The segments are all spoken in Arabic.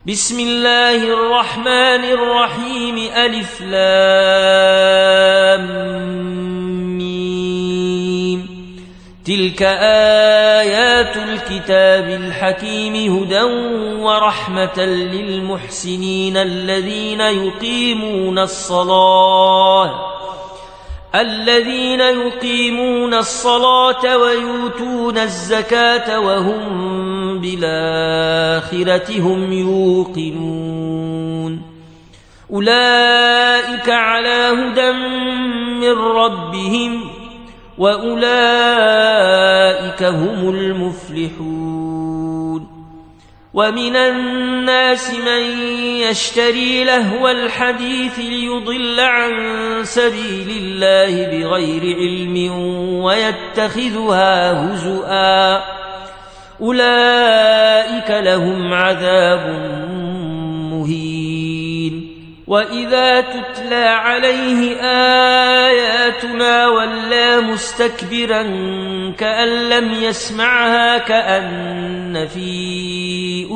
بسم الله الرحمن الرحيم ألف لام ميم. تلك آيات الكتاب الحكيم هدى ورحمة للمحسنين الذين يقيمون الصلاة ويؤتون الزكاة وهم بالآخرة هم يوقنون. أولئك على هدى من ربهم وأولئك هم المفلحون. ومن الناس من يشتري لهو الحديث ليضل عن سبيل الله بغير علم ويتخذها هزؤا، أولئك لهم عذاب مهين. وإذا تتلى عليه آياتنا ولى مستكبرا كأن لم يسمعها كأن في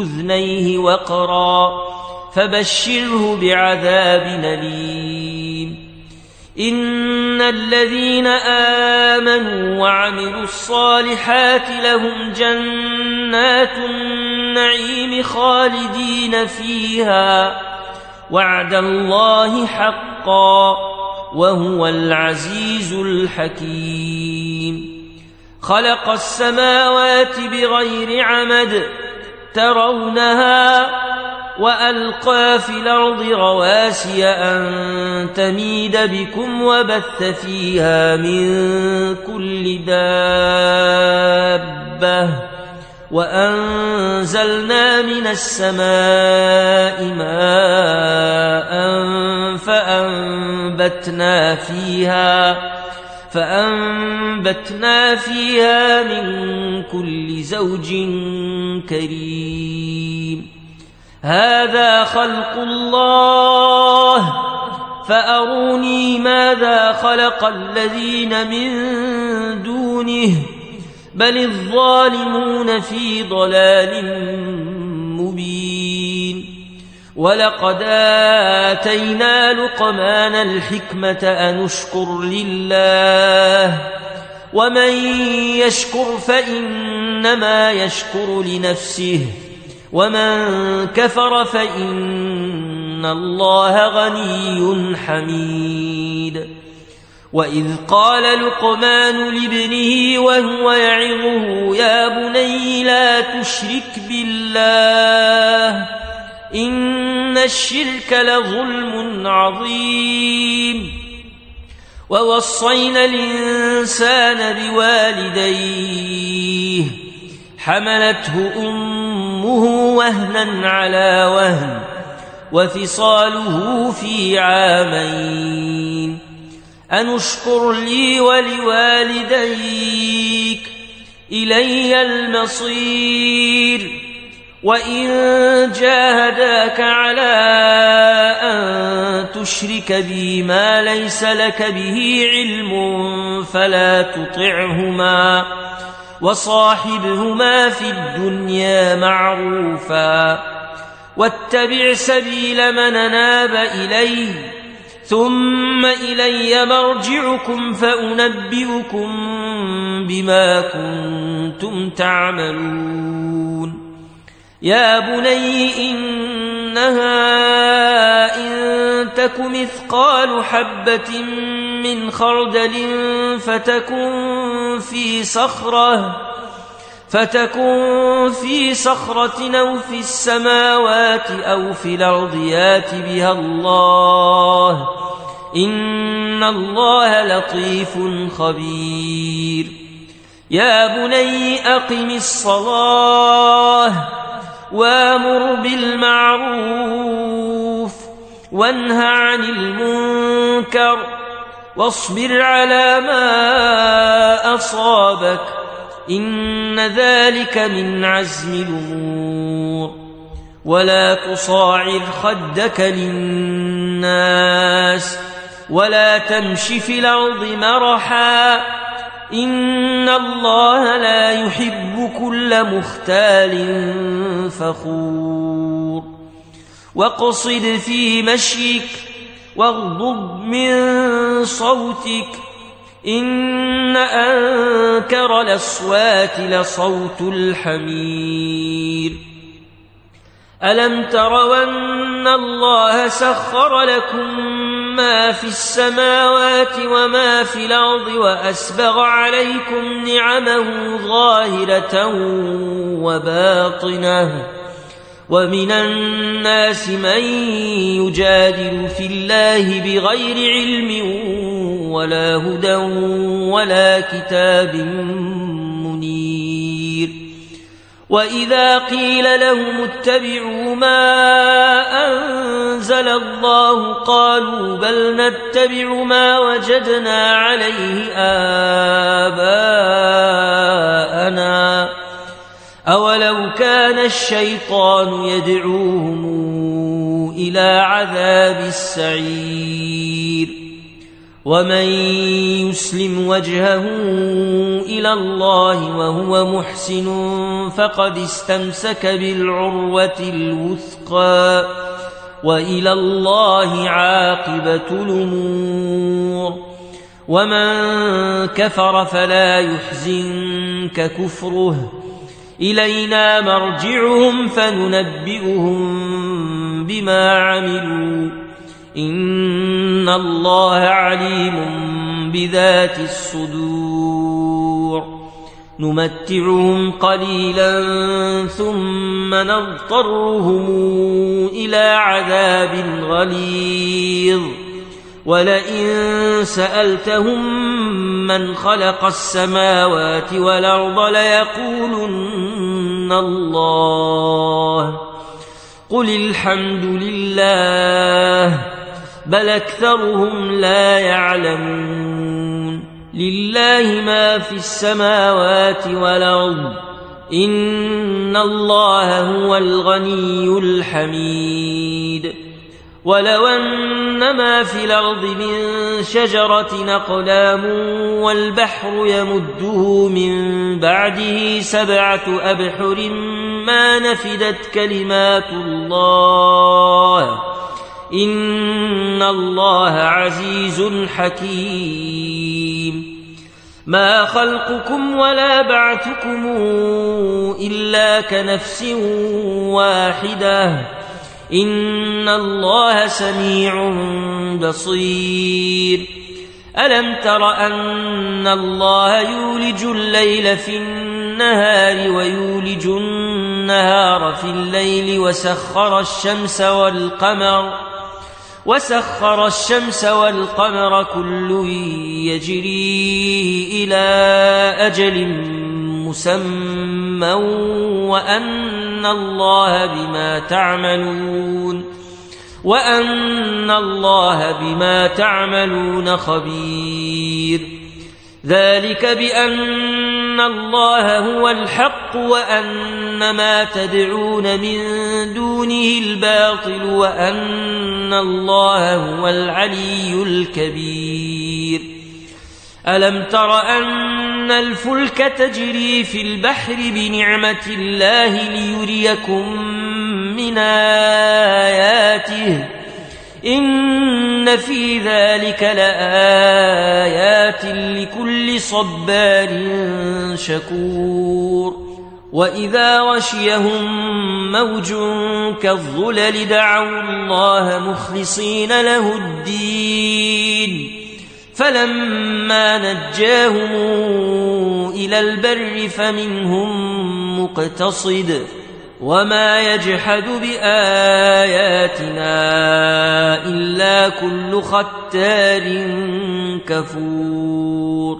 أذنيه وقرا، فبشره بعذاب أليم. إن الذين آمنوا وعملوا الصالحات لهم جنات النعيم خالدين فيها، وعد الله حقا وهو العزيز الحكيم. خلق السماوات بغير عمد ترونها وألقى في الأرض رواسي أن تميد بكم وبث فيها من كل دابة، وأنزلنا من السماء ماء فأنبتنا فيها من كل زوج كريم. هذا خلق الله فأروني ماذا خلق الذين من دونه، بل الظالمون في ضلال مبين. ولقد آتينا لقمان الحكمة أن اشكر لله، ومن يشكر فإنما يشكر لنفسه، ومن كفر فإن الله غني حميد. وإذ قال لقمان لابنه وهو يعظه يا بني لا تشرك بالله إن الشرك لظلم عظيم. ووصينا الإنسان بوالديه حملته أمه وهنا على وهن وفصاله في عامين أن اشكر لي ولوالديك إلي المصير. وإن جاهداك على أن تشرك بي ما ليس لك به علم فلا تطعهما، وصاحبهما في الدنيا معروفا، واتبع سبيل من أناب إلي، ثم إلي مرجعكم فأنبئكم بما كنتم تعملون. يا بني إنها إن تك مثقال حبة من خردل فتكن في صخرة أو في السماوات أو في الأرض يات بها الله، إن الله لطيف خبير. يا بني أقم الصلاة وامر بالمعروف وانه عن المنكر واصبر على ما أصابك، إن ذلك من عزم الأمور. ولا تصاعر خدك للناس ولا تمش في الأرض مرحا، إن الله لا يحب كل مختال فخور. واقصد في مشيك واغضض من صوتك إن أنكر الأصوات لصوت الحمير ألم تروا أن الله سخر لكم ما في السماوات وما في الأرض وأسبغ عليكم نعمه ظاهرة وباطنة ومن الناس من يجادل في الله بغير علم ولا هدى ولا كتاب منير وإذا قيل لهم اتبعوا ما أنزل الله قالوا بل نتبع ما وجدنا عليه آباءنا أولو كان الشيطان يدعوهم إلى عذاب السعير ومن يسلم وجهه إلى الله وهو محسن فقد استمسك بالعروة الوثقى وإلى الله عاقبة الأمور ومن كفر فلا يحزنك كفره إلينا مرجعهم فننبئهم بما عملوا إن الله عليم بذات الصدور نمتعهم قليلا ثم نضطرهم إلى عذاب غليظ ولئن سألتهم من خلق السماوات والأرض ليقولن الله قل الحمد لله بل أكثرهم لا يعلمون لله ما في السماوات والأرض إن الله هو الغني الحميد ولو أن ما في الأرض من شجرة أقلام والبحر يمده من بعده 7 أبحر ما نفدت كلمات الله إن الله عزيز حكيم ما خلقكم ولا بعثكم إلا كنفس واحدة إن الله سميع بصير ألم تر أن الله يولج الليل في النهار ويولج النهار في الليل وسخر الشمس والقمر كل يجري إلى أجل مسمى وأن الله بما تعملون خبير ذلك بأن الله هو الحق وأن ما تدعون من دونه الباطل وأن الله هو العلي الكبير ألم تر أن الفلك تجري في البحر بنعمة الله ليريكم من آياته إن في ذلك لآيات لكل صبار شكور وإذا غشيهم موج كالظلل دعوا الله مخلصين له الدين فلما نجاهم إلى البر فمنهم مقتصد وما يجحد بآياتنا إلا كل ختار كفور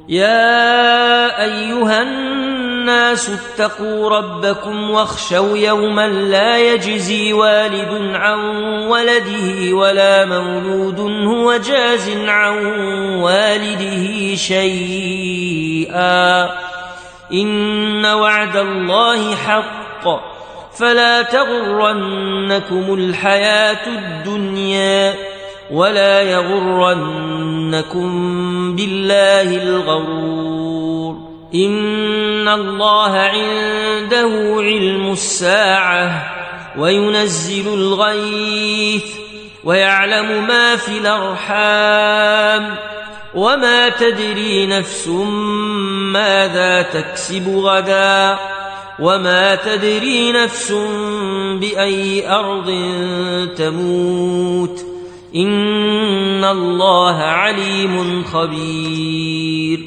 يا أيها الناس اتقوا ربكم واخشوا يوما لا يجزي والد عن ولده ولا مولود هو جاز عن والده شيئا إن وعد الله حق فلا تغرنكم الحياة الدنيا ولا يغرنكم بالله الغرور إن الله عنده علم الساعة وينزل الغيث ويعلم ما في الأرحام وما تدري نفس ماذا تكسب غدا وما تدري نفس بأي أرض تموت إن الله عليم خبير